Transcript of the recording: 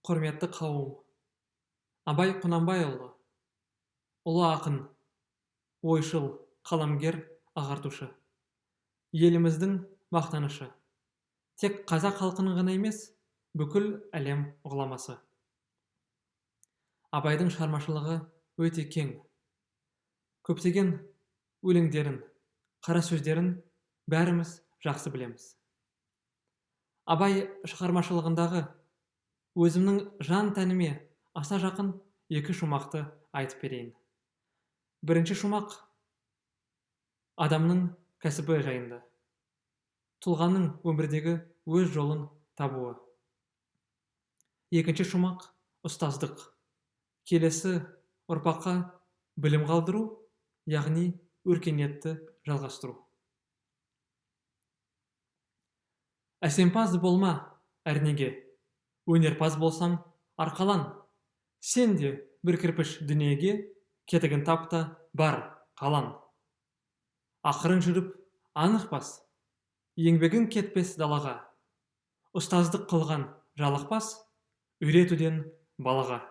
Құрметті қауым, Абай Құнанбайұлы, ұлы ақын, ойшыл, қаламгер, ағартушы, еліміздің мақтанышы, тек қазақ халқының ғана емес, бүкіл әлем ғұламасы. Абайдың шығармашылығы өте кең. Көптеген өлеңдерін, қара сөздерін бәріміз жақсы білеміз. Абай шығармашылығындағы өзімнің жан тәніме аса жақын екі шумақты айтып берейін. Бірінші шумақ адамның кәсібі жайында, тұлғаның өмірдегі өз жолын табуы. Екінші шумақ ұстаздық, келесі ұрпаққа білім қалдыру, яғни өркениетті жалғастыру. Әсемпаз болма әрнеге, өнерпаз болсаң арқалан. Сен де бір кірпіш дүниеге, кетігін тапта бар қалан. Ақырын жүріп анық бас, еңбегін кетпес далаға. Ұстаздық қылған жалықпас, үйретуден балаға.